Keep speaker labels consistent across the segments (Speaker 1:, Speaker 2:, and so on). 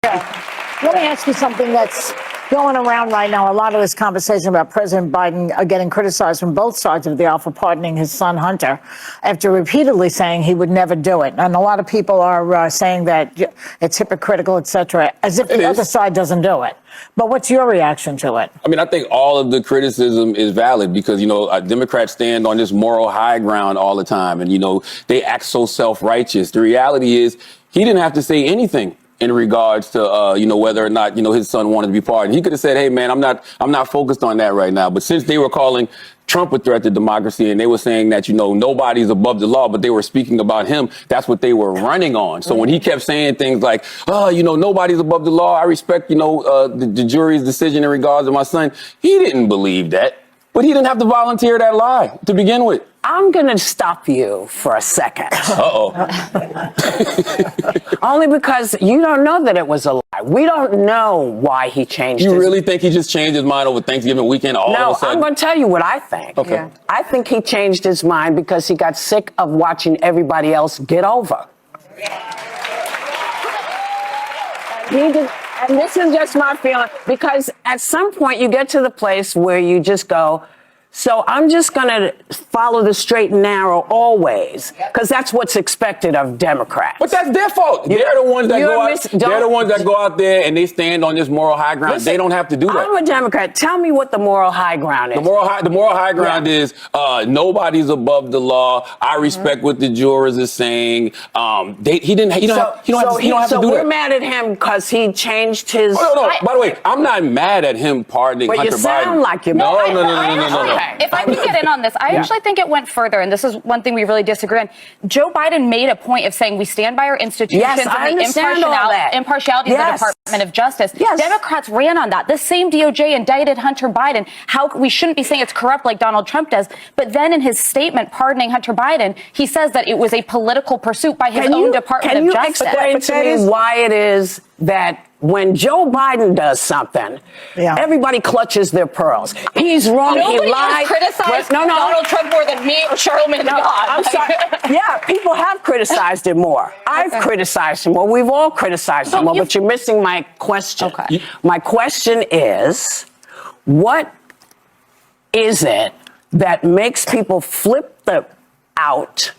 Speaker 1: Yeah. Let me ask you something that's going around right now. A lot of this conversation about President Biden getting criticized from both sides of the aisle for pardoning his son Hunter after repeatedly saying he would never do it. And a lot of people are saying that it's hypocritical, et cetera, as if the other side doesn't do it. But what's your reaction to it?
Speaker 2: I mean, I think all of the criticism is valid because, Democrats stand on this moral high ground all the time. And, they act so self-righteous. The reality is he didn't have to say anything in regards to, whether or not, his son wanted to be pardoned. He could have said, hey, man, I'm not focused on that right now. But since they were calling Trump a threat to democracy and they were saying that, nobody's above the law, but they were speaking about him, that's what they were running on. So when he kept saying things like, nobody's above the law, I respect, the jury's decision in regards to my son, he didn't believe that. But he didn't have to volunteer that lie to begin with.
Speaker 3: I'm going to stop you for a second.
Speaker 2: Uh-oh.
Speaker 3: Only because you don't know that it was a lie. We don't know why he changed
Speaker 2: You really think he just changed his mind over Thanksgiving weekend all of a sudden?
Speaker 3: No, I'm going to tell you what I think.
Speaker 2: Okay. Yeah.
Speaker 3: I think he changed his mind because he got sick of watching everybody else get over. He did. And this is just my feeling, because at some point you get to the place where you just go, so I'm just going to follow the straight and narrow always, because that's what's expected of Democrats.
Speaker 2: But that's their fault. They're the ones that go out. They're the ones that go out there and they stand on this moral high ground. Listen, they don't have to do that.
Speaker 3: I'm a Democrat. Tell me what the moral high ground is.
Speaker 2: The moral high ground is nobody's above the law. I respect what the jurors are saying. He don't have to do that.
Speaker 3: So we're mad at him because he changed his.
Speaker 2: Oh, no. By the way, I'm not mad at him pardoning Hunter Biden.
Speaker 3: But you sound like you're
Speaker 2: mad. No.
Speaker 4: If I can get in on this, I actually think it went further, and this is one thing we really disagree on. Joe Biden made a point of saying we stand by our institutions
Speaker 3: and
Speaker 4: the impartiality of the Department of Justice.
Speaker 3: Yes.
Speaker 4: Democrats ran on that. The same DOJ indicted Hunter Biden. How we shouldn't be saying it's corrupt like Donald Trump does. But then in his statement pardoning Hunter Biden, he says that it was a political pursuit by his own Department of Justice.
Speaker 3: Can you explain to me why it is that when Joe Biden does something, everybody clutches their pearls? He's wrong.
Speaker 4: Nobody
Speaker 3: he lied.
Speaker 4: has criticized Donald Trump more than me or Charlamagne the God.
Speaker 3: I'm sorry. Yeah, people have criticized him more. I've criticized him more. We've all criticized him more. But you're missing my question.
Speaker 4: Okay.
Speaker 3: My question is, what is it that makes people flip out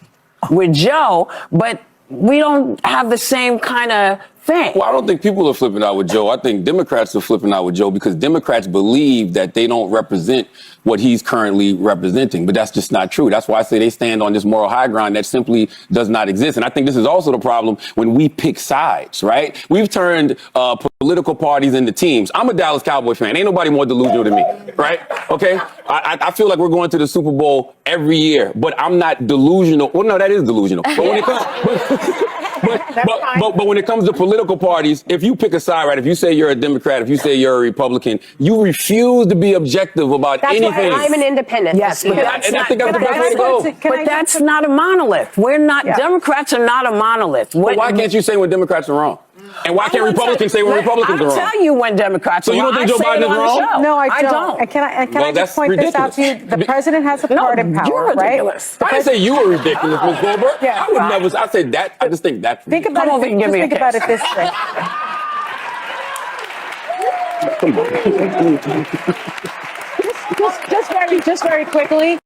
Speaker 3: with Joe, but we don't have the same kind of thing?
Speaker 2: Well, I don't think people are flipping out with Joe. I think Democrats are flipping out with Joe because Democrats believe that they don't represent what he's currently representing. But that's just not true. That's why I say they stand on this moral high ground that simply does not exist. And I think this is also the problem when we pick sides, right? We've turned political parties into teams. I'm a Dallas Cowboy fan. Ain't nobody more delusional than me, right? Okay? I feel like we're going to the Super Bowl every year, but I'm not delusional. Well, no, that is delusional. But when it comes... But when it comes to political parties, if you pick a side, right, if you say you're a Democrat, if you say you're a Republican, you refuse to be objective about anything.
Speaker 5: That's why I'm an independent.
Speaker 3: Yes, but
Speaker 2: I think that's the best way to go.
Speaker 3: But that's not a monolith. We're not, Democrats are not a monolith.
Speaker 2: But why can't you say when Democrats are wrong? And why can't Republicans say when Republicans are wrong?
Speaker 3: I'll tell you when Democrats are wrong.
Speaker 2: So you don't think Joe Biden is wrong?
Speaker 5: No, I don't. And can I just point this out to you? The president has a pardon power, right?
Speaker 2: I didn't say you were ridiculous, Ms. Goldberg.
Speaker 5: Yeah,
Speaker 2: I would never. I said that. I just think that's ridiculous.
Speaker 5: Think about it this way. Just very quickly.